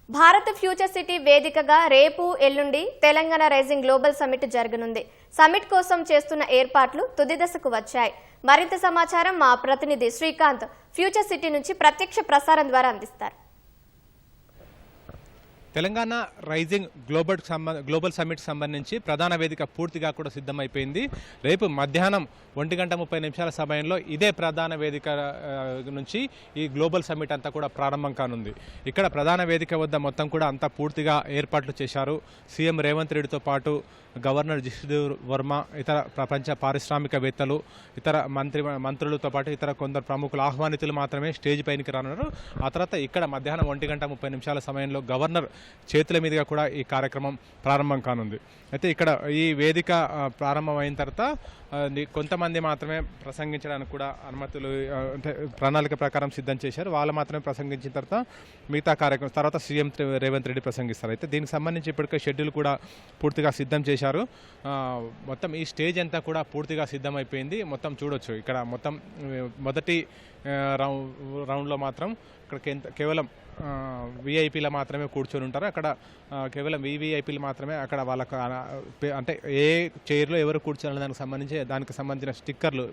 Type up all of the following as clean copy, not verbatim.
Bharat future city వేదికగా రేపు ఎల్లుండి తెలంగాణ రైజింగ్ గ్లోబల్ సమిట్ జరగనుంది. సమిట్ కోసం చేస్తున్న ఏర్పాట్లు తుది దశకు వచ్చాయి. మరింత సమాచారం మా ప్రతినిధి శ్రీకాంత్ ఫ్యూచర్ సిటీ నుంచి ప్రత్యక్ష ప్రసారం ద్వారా అందిస్తారు. తెలంగాణ రైజింగ్ గ్లోబల్ సమిట్ సంబంధించి ప్రధాన వేదిక పూర్తిగా కూడా సిద్ధమైపోయింది. రేపు మధ్యాహ్నం 1:30 సమయంలో ఇదే ప్రధాన వేదిక నుంచి ఈ గ్లోబల్ సమిట్ అంతా కూడా ప్రారంభం కానుంది. ఇక్కడ ప్రధాన వేదిక వద్ద మొత్తం కూడా అంతా పూర్తిగా ఏర్పాట్లు చేశారు. సీఎం రేవంత్ రెడ్డితో పాటు గవర్నర్ జిష్ణుదేవ్ వర్మ, ఇతర ప్రపంచ పారిశ్రామికవేత్తలు, ఇతర మంత్రులతో పాటు ఇతర కొందరు ప్రముఖులు ఆహ్వానితులు మాత్రమే స్టేజ్ పైనకి రానున్నారు. ఆ తర్వాత ఇక్కడ మధ్యాహ్నం 1:30 సమయంలో గవర్నర్ చేతుల మీదుగా కూడా ఈ కార్యక్రమం ప్రారంభం కానుంది. అయితే ఇక్కడ ఈ వేదిక ప్రారంభమైన తర్వాత కొంతమంది మాత్రమే ప్రసంగించడానికి కూడా అనుమతులు అంటే ప్రణాళిక ప్రకారం సిద్ధం చేశారు. వాళ్ళు మాత్రమే ప్రసంగించిన తర్వాత మిగతా కార్యక్రమం తర్వాత సీఎం రేవంత్ రెడ్డి ప్రసంగిస్తారు. అయితే దీనికి సంబంధించి ఇప్పటికే షెడ్యూల్ కూడా పూర్తిగా సిద్ధం చేశారు. మొత్తం ఈ స్టేజ్ అంతా కూడా పూర్తిగా సిద్ధమైపోయింది. మొత్తం చూడొచ్చు ఇక్కడ మొత్తం మొదటి రౌండ్లో మాత్రం ఇక్కడ కేవలం విఐపీలు మాత్రమే కూర్చొని ఉంటారు. అక్కడ కేవలం వివిఐపీలు మాత్రమే అక్కడ వాళ్ళకు అంటే ఏ చైర్లో ఎవరు కూర్చోాలని దానికి సంబంధించిన స్టిక్కర్లు,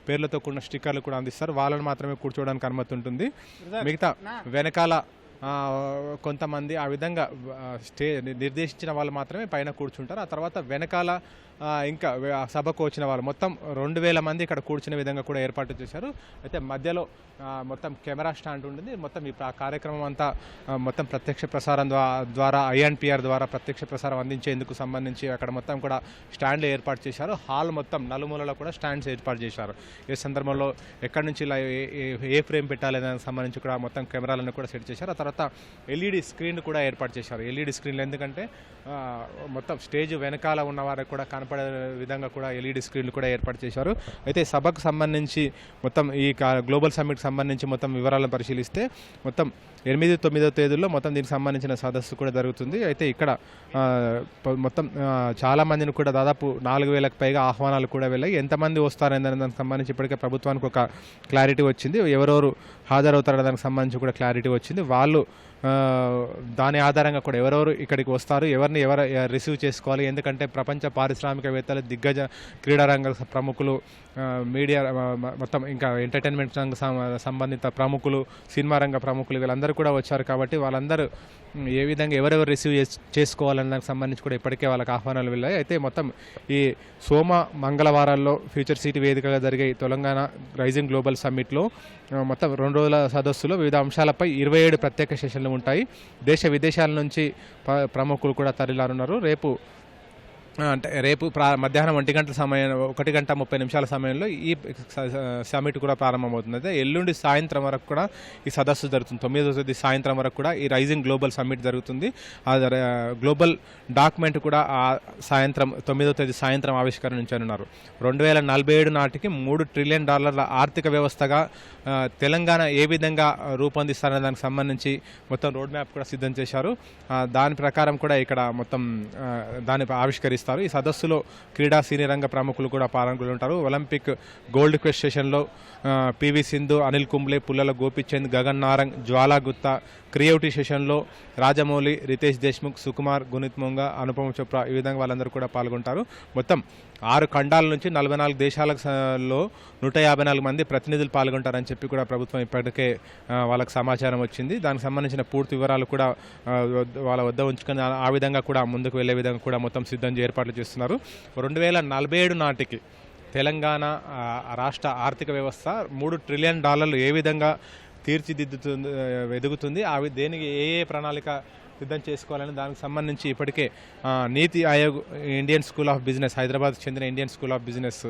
పేర్లతో కూడిన స్టిక్కర్లు కూడా అందిస్తారు. వాళ్ళని మాత్రమే కూర్చోవడానికి అనుమతి ఉంటుంది. మిగతా వెనకాల కొంతమంది ఆ విధంగా నిర్దేశించిన వాళ్ళు మాత్రమే పైన కూర్చుంటారు. ఆ తర్వాత వెనకాల ఇంకా సభకు వచ్చిన వాళ్ళు మొత్తం 2000 మంది ఇక్కడ కూర్చునే విధంగా కూడా ఏర్పాటు చేశారు. అయితే మధ్యలో మొత్తం కెమెరా స్టాండ్ ఉంటుంది. మొత్తం ఈ కార్యక్రమం అంతా మొత్తం ప్రత్యక్ష ప్రసారం ద్వారా INPR ద్వారా ప్రత్యక్ష ప్రసారం అందించేందుకు సంబంధించి అక్కడ మొత్తం కూడా స్టాండ్లు ఏర్పాటు చేశారు. హాల్ మొత్తం నలుమూలలో కూడా స్టాండ్స్ ఏర్పాటు చేశారు. ఈ సందర్భంలో ఎక్కడి నుంచి ఇలా ఏ ఫ్రేమ్ పెట్టాలి దానికి సంబంధించి కూడా మొత్తం కెమెరాలను కూడా సెట్ చేశారు. ఆ తర్వాత LED స్క్రీన్ కూడా ఏర్పాటు చేశారు. LED స్క్రీన్లు ఎందుకంటే మొత్తం స్టేజ్ వెనకాల ఉన్న వారికి కూడా కనపడే విధంగా కూడా LED స్క్రీన్లు కూడా ఏర్పాటు చేశారు. అయితే సభకు సంబంధించి మొత్తం ఈ గ్లోబల్ సమ్మిట్ సంబంధించి మొత్తం వివరాలను పరిశీలిస్తే మొత్తం 8-9 తేదీల్లో మొత్తం దీనికి సంబంధించిన సదస్సు కూడా జరుగుతుంది. అయితే ఇక్కడ మొత్తం చాలా మందిని కూడా దాదాపు 4000కు పైగా ఆహ్వానాలు కూడా వెళ్ళాయి. ఎంతమంది వస్తారనే దానికి సంబంధించి ఇప్పటికే ప్రభుత్వానికి ఒక క్లారిటీ వచ్చింది. ఎవరెవరు హాజరవుతారనే దానికి సంబంధించి కూడా క్లారిటీ వచ్చింది. వాళ్ళు దాని ఆధారంగా కూడా ఎవరెవరు ఇక్కడికి వస్తారు, ఎవరిని రిసీవ్ చేసుకోవాలి. ఎందుకంటే ప్రపంచ పారిశ్రామికవేత్తలు, దిగ్గజ క్రీడారంగ ప్రముఖులు, మీడియా మొత్తం ఇంకా ఎంటర్టైన్మెంట్ రంగ సంబంధిత ప్రముఖులు, సినిమా రంగ ప్రముఖులు వీళ్ళందరూ కూడా వచ్చారు. కాబట్టి వాళ్ళందరూ ఏ విధంగా ఎవరెవరు రిసీవ్ చేసుకోవాలన్న దానికి సంబంధించి కూడా ఇప్పటికే వాళ్ళకి ఆహ్వానాలు వెళ్ళాయి. అయితే మొత్తం ఈ మంగళవారాల్లో ఫ్యూచర్ సిటీ వేదికగా జరిగే తెలంగాణ రైజింగ్ గ్లోబల్ సమ్మిట్లో మొత్తం 2 రోజుల సదస్సులో వివిధ అంశాలపై 27 ప్రత్యేక సెషన్లు ఉంటాయి. దేశ విదేశాల నుంచి ప్రముఖులు కూడా తరలిరానున్నారు. రేపు మధ్యాహ్నం 1:30 సమయంలో ఈ సమిట్ కూడా ప్రారంభమవుతుంది. అయితే ఎల్లుండి సాయంత్రం వరకు కూడా ఈ సదస్సు జరుగుతుంది. 9వ తేదీ సాయంత్రం వరకు కూడా ఈ రైజింగ్ గ్లోబల్ సమిట్ జరుగుతుంది. ఆ గ్లోబల్ డాక్యుమెంట్ కూడా సాయంత్రం 9వ తేదీ సాయంత్రం ఆవిష్కరించనున్నారు. 2047 నాటికి $3 ట్రిలియన్ ఆర్థిక వ్యవస్థగా తెలంగాణ ఏ విధంగా రూపొందిస్తారనే దానికి సంబంధించి మొత్తం రోడ్ మ్యాప్ కూడా సిద్ధం చేశారు. దాని ప్రకారం కూడా ఇక్కడ మొత్తం దాన్ని ఆవిష్కరిస్తారు. ఈ సదస్సులో క్రీడా సినీ రంగ ప్రముఖులు కూడా పాల్గొంటారు. ఒలింపిక్ గోల్డ్ క్వెస్ట్ సెషన్లో PV సింధు, అనిల్ కుంబ్లే, పుల్లల గోపిచంద్, గగన్ నారంగ్, జ్వాలా గుత్తా, క్రియేటివ్ సెషన్లో రాజమౌళి, రితేష్ దేశ్ముఖ్, సుకుమార్, గునిత్ మొంగా, అనుపమ చోప్రా ఈ విధంగా వాళ్ళందరూ కూడా పాల్గొంటారు. మొత్తం 6 ఖండాల నుంచి 44 దేశాలలో 154 మంది ప్రతినిధులు పాల్గొంటారని చెప్పి కూడా ప్రభుత్వం ఇప్పటికే వాళ్ళకి సమాచారం వచ్చింది. దానికి సంబంధించిన పూర్తి వివరాలు కూడా వాళ్ళ వద్ద ఉంచుకొని ఆ విధంగా కూడా ముందుకు వెళ్లే విధంగా కూడా మొత్తం సిద్ధం ఏర్పాట్లు చేస్తున్నారు. 2047 నాటికి తెలంగాణ రాష్ట్ర ఆర్థిక వ్యవస్థ $3 ట్రిలియన్ ఏ విధంగా ఎదుగుతుంది, దేనికి ఏ ప్రణాళిక సిద్ధం చేసుకోవాలని దానికి సంబంధించి ఇప్పటికే నీతి Aayog, Indian school of business, హైదరాబాద్కు చెందిన ఇండియన్ స్కూల్ ఆఫ్ బిజినెస్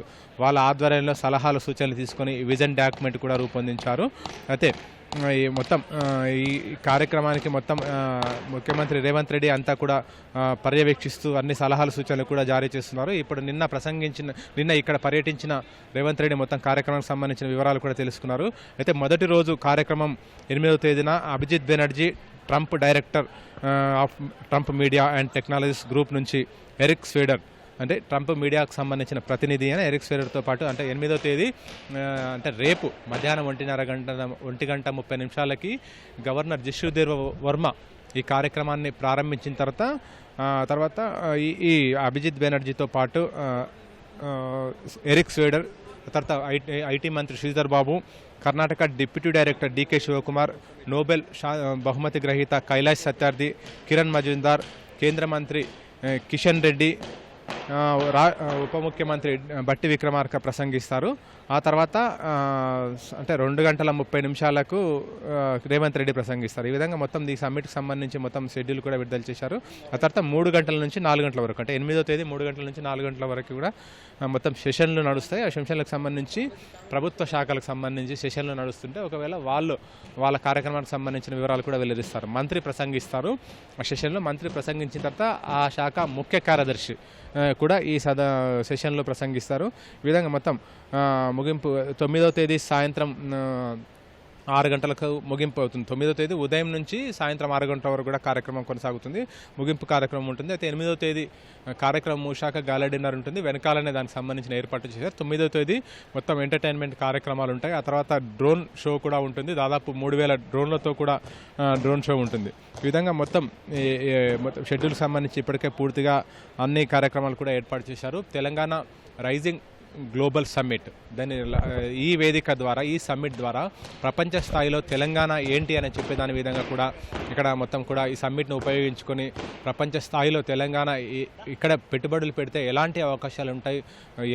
వాళ్ళ ఆధ్వర్యంలో సలహాలు సూచనలు తీసుకొని విజన్ డాక్యుమెంట్ కూడా రూపొందించారు. అయితే మొత్తం ఈ కార్యక్రమానికి మొత్తం ముఖ్యమంత్రి రేవంత్ రెడ్డి అంతా కూడా పర్యవేక్షిస్తూ అన్ని సలహాలు సూచనలు కూడా జారీ చేస్తున్నారు. ఇప్పుడు నిన్న ఇక్కడ పర్యటించిన రేవంత్ రెడ్డి మొత్తం కార్యక్రమానికి సంబంధించిన వివరాలు కూడా తెలుసుకున్నారు. అయితే మొదటి రోజు కార్యక్రమం 8వ తేదీన Abhijit Banerjee, Trump director of Trump media and technologies group నుంచి ఎరిక్ స్వేడర్, అంటే ట్రంప్ మీడియాకు సంబంధించిన ప్రతినిధి అని ఎరిక్ స్వేడర్తో పాటు అంటే 8వ తేదీ అంటే రేపు మధ్యాహ్నం 1:30 గంటలకి గవర్నర్ జిష్ణుదేవ్ వర్మ ఈ కార్యక్రమాన్ని ప్రారంభించిన తర్వాత ఈ అభిజిత్ బెనర్జీతో పాటు ఎరిక్ స్వేడర్, తర్వాత ఐటీ మంత్రి Sridhar Babu, Karnataka deputy director DK Shivakumar, Nobel బహుమతి గ్రహీత కైలాష్ సత్యార్థి, కిరణ్ మజుందార్, కేంద్ర మంత్రి కిషన్ రెడ్డి, ఉప ముఖ్యమంత్రి బట్టి విక్రమార్క ప్రసంగిస్తారు. ఆ తర్వాత అంటే 2:30 రేవంత్ రెడ్డి ప్రసంగిస్తారు. ఈ విధంగా మొత్తం ఈ సమ్మిట్కి సంబంధించి మొత్తం షెడ్యూల్ కూడా విడుదల చేశారు. ఆ తర్వాత 3 గంటల నుంచి 4 గంటల వరకు, అంటే 8వ తేదీ 3 గంటల నుంచి 4 గంటల వరకు కూడా మొత్తం సెషన్లు నడుస్తాయి. ఆ సెషన్లకు సంబంధించి ప్రభుత్వ శాఖలకు సంబంధించి సెషన్లు నడుస్తుంటే ఒకవేళ వాళ్ళ కార్యక్రమానికి సంబంధించిన వివరాలు కూడా వెల్లడిస్తారు. మంత్రి ప్రసంగిస్తారు. ఆ సెషన్లో మంత్రి ప్రసంగించిన తర్వాత ఆ శాఖ ముఖ్య కార్యదర్శి కూడా ఈ సెషన్లో ప్రసంగిస్తారు. ఈ విధంగా మొత్తం ముగింపు 9వ తేదీ సాయంత్రం 6 గంటలకు ముగింపు అవుతుంది. 9వ తేదీ ఉదయం నుంచి సాయంత్రం 6 గంటల వరకు కూడా కార్యక్రమం కొనసాగుతుంది. ముగింపు కార్యక్రమం ఉంటుంది. అయితే 8వ తేదీ కార్యక్రమం ముగిశాక గాలా డిన్నర్ ఉంటుంది. వెనకాలనే దానికి సంబంధించిన ఏర్పాటు చేశారు. 9వ తేదీ మొత్తం ఎంటర్టైన్మెంట్ కార్యక్రమాలు ఉంటాయి. ఆ తర్వాత డ్రోన్ షో కూడా ఉంటుంది. దాదాపు 3000 డ్రోన్లతో కూడా డ్రోన్ షో ఉంటుంది. ఈ విధంగా మొత్తం షెడ్యూల్కి సంబంధించి ఇప్పటికే పూర్తిగా అన్ని కార్యక్రమాలు కూడా ఏర్పాటు చేశారు. తెలంగాణ రైజింగ్ గ్లోబల్ సమ్మిట్, దాని ఈ వేదిక ద్వారా, ఈ సమ్మిట్ ద్వారా ప్రపంచ స్థాయిలో తెలంగాణ ఏంటి అని చెప్పేదాని విధంగా కూడా ఇక్కడ మొత్తం కూడా ఈ సమ్మిట్ను ఉపయోగించుకొని ప్రపంచ స్థాయిలో తెలంగాణ ఇక్కడ పెట్టుబడులు పెడితే ఎలాంటి అవకాశాలు ఉంటాయి,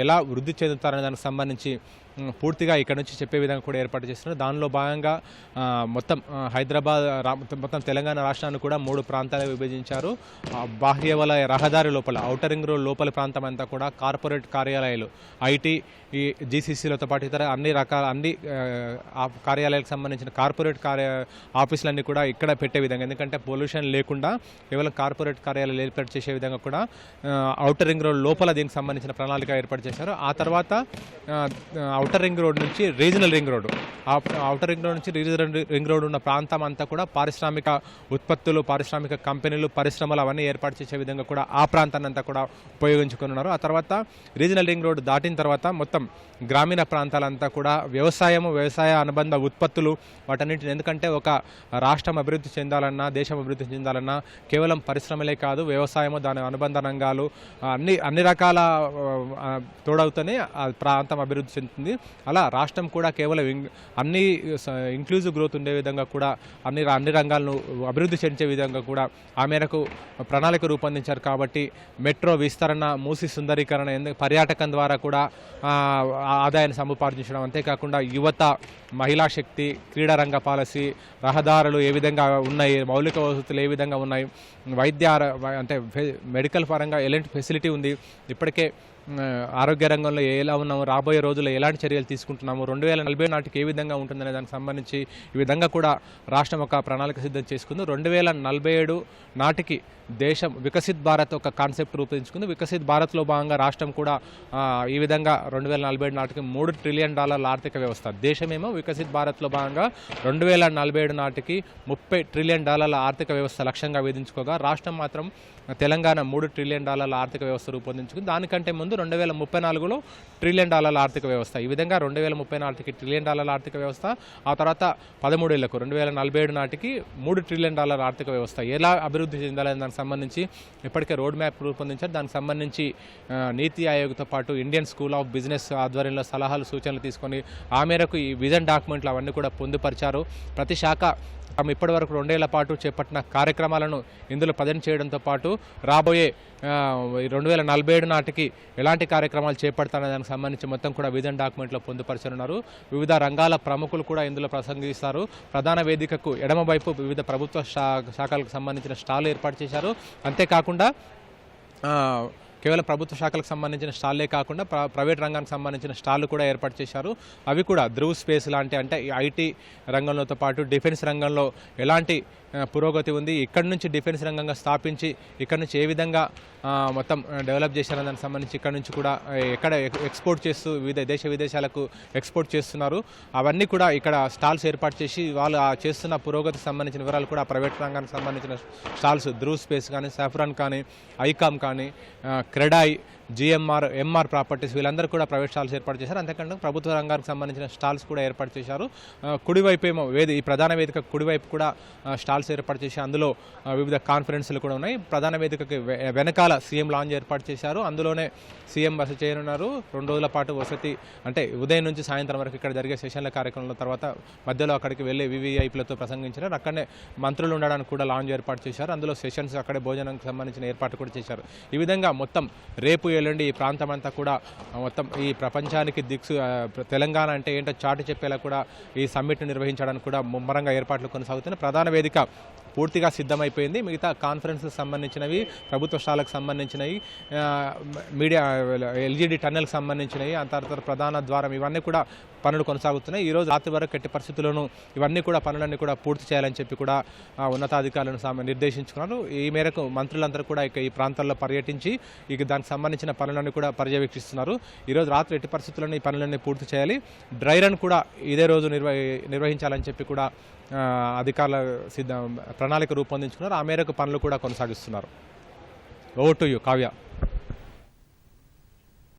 ఎలా వృద్ధి చెందుతారనే దానికి సంబంధించి పూర్తిగా ఇక్కడ నుంచి చెప్పే విధంగా కూడా ఏర్పాటు చేస్తున్నారు. దానిలో భాగంగా మొత్తం హైదరాబాద్ మొత్తం తెలంగాణ రాష్ట్రాన్ని కూడా 3 ప్రాంతాలుగా విభజించారు. బాహ్య వలయ రహదారి లోపల, ఔటర్ రింగ్ రోడ్ లోపలి ప్రాంతం అంతా కూడా కార్పొరేట్ కార్యాలయాలు, ఐటీ, ఈ జీసీసీలతో పాటు ఇతర అన్ని కార్యాలయాలకు సంబంధించిన కార్పొరేట్ ఆఫీసులన్నీ కూడా ఇక్కడ పెట్టే విధంగా, ఎందుకంటే పొల్యూషన్ లేకుండా కేవలం కార్పొరేట్ కార్యాలయాలు ఏర్పాటు చేసే విధంగా కూడా ఔటర్ రింగ్ రోడ్ లోపల దీనికి సంబంధించిన ప్రణాళిక ఏర్పాటు చేశారు. ఆ తర్వాత ఔటర్ రింగ్ రోడ్ నుంచి regional ring road, outer ring road నుంచి రీజనల్ రింగ్ రోడ్ ఉన్న ప్రాంతం అంతా కూడా పారిశ్రామిక ఉత్పత్తులు, పారిశ్రామిక కంపెనీలు, పరిశ్రమలు అవన్నీ ఏర్పాటు చేసే విధంగా కూడా ఆ ప్రాంతాన్ని అంతా కూడా ఉపయోగించుకున్నారు. ఆ తర్వాత రీజనల్ రింగ్ రోడ్ దాటిన తర్వాత మొత్తం గ్రామీణ ప్రాంతాలంతా కూడా వ్యవసాయ అనుబంధ ఉత్పత్తులు వాటన్నింటిని, ఎందుకంటే ఒక రాష్ట్రం అభివృద్ధి చెందాలన్నా, దేశం అభివృద్ధి చెందాలన్నా కేవలం పరిశ్రమలే కాదు, వ్యవసాయము, దాని అనుబంధ రంగాలు అన్ని రకాల తోడవుతూనే ఆ ప్రాంతం అభివృద్ధి చెందుతుంది. అలా రాష్ట్రం కూడా కేవలం అన్ని ఇంక్లూజివ్ గ్రోత్ ఉండే విధంగా కూడా అన్ని రంగాలను అభివృద్ధి చెందే విధంగా కూడా ఆ మేరకు ప్రణాళిక రూపొందించారు. కాబట్టి మెట్రో విస్తరణ, మూసి సుందరీకరణ, పర్యాటకం ద్వారా కూడా ఆదాయాన్ని సముపార్జించడం, అంతేకాకుండా యువత, మహిళా శక్తి, క్రీడారంగ పాలసీ, రహదారులు ఏ విధంగా ఉన్నాయి, మౌలిక వసతులు ఏ విధంగా ఉన్నాయి, అంటే మెడికల్ పరంగా ఎలాంటి ఫెసిలిటీ ఉంది, ఇప్పటికే ఆరోగ్య రంగంలో ఎలా ఉన్నాము, రాబోయే రోజుల్లో ఎలాంటి చర్యలు తీసుకుంటున్నాము, 2040 నాటికి ఏ విధంగా ఉంటుందనే దానికి సంబంధించి ఈ విధంగా కూడా రాష్ట్రం ఒక ప్రణాళిక సిద్ధం చేసుకుంది. 2047 నాటికి దేశం వికసిత్ భారత్ ఒక కాన్సెప్ట్ రూపొందించుకుంది. వికసిత్ భారత్లో భాగంగా రాష్ట్రం కూడా ఈ విధంగా 2047 నాటికి $3 ట్రిలియన్ ఆర్థిక వ్యవస్థ, దేశమేమో వికసిత్ భారత్లో భాగంగా 2047 నాటికి $30 ట్రిలియన్ ఆర్థిక వ్యవస్థ లక్ష్యంగా విధించుకోగా, రాష్ట్రం మాత్రం తెలంగాణ $3 ట్రిలియన్ ఆర్థిక వ్యవస్థ రూపొందించుకుంది. దానికంటే ముందు 2034లో $1 ట్రిలియన్ ఆర్థిక వ్యవస్థ. ఈ విధంగా 2034కి $1 ట్రిలియన్ ఆర్థిక వ్యవస్థ, ఆ తర్వాత 13 ఏళ్లకు 2047 నాటికి $3 ట్రిలియన్ ఆర్థిక వ్యవస్థ ఎలా అభివృద్ధి చెందాలని దానికి సంబంధించి ఇప్పటికే రోడ్ మ్యాప్ రూపొందించారు. దానికి సంబంధించి నీతి ఆయోగ్తో పాటు ఇండియన్ స్కూల్ ఆఫ్ బిజినెస్ ఆధ్వర్యంలో సలహాలు, సూచనలు తీసుకొని ఆ మేరకు ఈ విజన్ డాక్యుమెంట్లు అవన్నీ కూడా పొందుపరిచారు. ప్రతి శాఖ ఇప్పటి వరకు 2 ఏళ్ల పాటు చేపట్టిన కార్యక్రమాలను ఇందులో ప్రజెంట్ చేయడంతో పాటు రాబోయే 2047 నాటికి ఎలాంటి కార్యక్రమాలు చేపడతారనే దానికి సంబంధించి మొత్తం కూడా విజన్ డాక్యుమెంట్లో పొందుపరచనున్నారు. వివిధ రంగాల ప్రముఖులు కూడా ఇందులో ప్రసంగిస్తారు. ప్రధాన వేదికకు ఎడమవైపు వివిధ ప్రభుత్వ శాఖలకు సంబంధించిన స్టాల్ ఏర్పాటు చేశారు. అంతేకాకుండా కేవలం ప్రభుత్వ శాఖలకు సంబంధించిన స్టాల్లే కాకుండా ప్రైవేట్ రంగానికి సంబంధించిన స్టాళ్ళు కూడా ఏర్పాటు చేశారు. అవి కూడా ధ్రువ్ స్పేస్ లాంటి, అంటే ఐటీ రంగంలోతో పాటు డిఫెన్స్ రంగంలో ఎలాంటి పురోగతి ఉంది, ఇక్కడి నుంచి డిఫెన్స్ రంగంగా స్థాపించి ఇక్కడి నుంచి ఏ విధంగా మొత్తం డెవలప్ చేశారని దానికి సంబంధించి ఇక్కడ నుంచి కూడా ఎక్కడ ఎక్స్పోర్ట్ చేస్తూ విదేశ విదేశాలకు ఎక్స్పోర్ట్ చేస్తున్నారు, అవన్నీ కూడా ఇక్కడ స్టాల్స్ ఏర్పాటు చేసి వాళ్ళు చేస్తున్న పురోగతికి సంబంధించిన వివరాలు కూడా ప్రైవేట్ రంగానికి సంబంధించిన స్టాల్స్ ధ్రువ్ స్పేస్ కానీ, సాఫ్రాన్ కానీ, ఐకామ్ కానీ, క్రెడాయ్, ఎంఆర్ ప్రాపర్టీస్ వీళ్ళందరూ కూడా ప్రైవేట్ స్టాల్స్ ఏర్పాటు చేశారు. అంతేకాకుండా ప్రభుత్వ రంగానికి సంబంధించిన స్టాల్స్ కూడా ఏర్పాటు చేశారు. కుడివైపు ఏమో ఈ ప్రధాన వేదిక కుడివైపు కూడా స్టాల్స్ ఏర్పాటు చేసి అందులో వివిధ కాన్ఫరెన్స్లు కూడా ఉన్నాయి. ప్రధాన వేదికకి వెనకాల సీఎం లాంజ్ ఏర్పాటు చేశారు. అందులోనే సీఎం బస చేయనున్నారు. 2 రోజుల పాటు వసతి అంటే ఉదయం నుంచి సాయంత్రం వరకు ఇక్కడ జరిగే సెషన్ల కార్యక్రమంలో తర్వాత మధ్యలో అక్కడికి వెళ్ళి వివిఐపీలతో ప్రసంగించారు. అక్కడనే మంత్రులు ఉండడానికి కూడా లాంజ్ ఏర్పాటు చేశారు. అందులో సెషన్స్ అక్కడే భోజనానికి సంబంధించిన ఏర్పాటు కూడా చేశారు. ఈ విధంగా మొత్తం రేపు ఎల్లుండి ఈ ప్రాంతం అంతా కూడా మొత్తం ఈ ప్రపంచానికి తెలంగాణ అంటే ఏంటో చాటి చెప్పేలా కూడా ఈ సమ్మిట్ను నిర్వహించడానికి కూడా ముమ్మరంగా ఏర్పాట్లు కొనసాగుతున్నాయి. ప్రధాన వేదిక పూర్తిగా సిద్ధమైపోయింది. మిగతా కాన్ఫరెన్స్కి సంబంధించినవి, ప్రభుత్వ స్టాలకు సంబంధించినవి, మీడియా ఎల్జీడీ టన్నెల్కి సంబంధించినవి, ఆ తర్వాత ప్రధాన ద్వారం ఇవన్నీ కూడా పనులు కొనసాగుతున్నాయి. ఈరోజు రాత్రి వరకు ఎట్టి పరిస్థితుల్లోనూ ఇవన్నీ కూడా పనులన్నీ కూడా పూర్తి చేయాలని చెప్పి కూడా ఉన్నతాధికారులను నిర్దేశించుకున్నారు. ఈ మేరకు మంత్రులందరూ కూడా ఇక ఈ ప్రాంతాల్లో పర్యటించి ఇక దానికి సంబంధించిన పనులన్నీ కూడా పర్యవేక్షిస్తున్నారు. ఈరోజు రాత్రి ఎట్టి పరిస్థితుల్లోనూ ఈ పనులన్నీ పూర్తి చేయాలి. డ్రై రన్ కూడా ఇదే రోజు నిర్వహించాలని చెప్పి కూడా అధికారుల ప్రణాళిక రూపొందించుకున్నారు. ఆ మేరకు పనులు కూడా కొనసాగిస్తున్నారు. Over to you Kavya.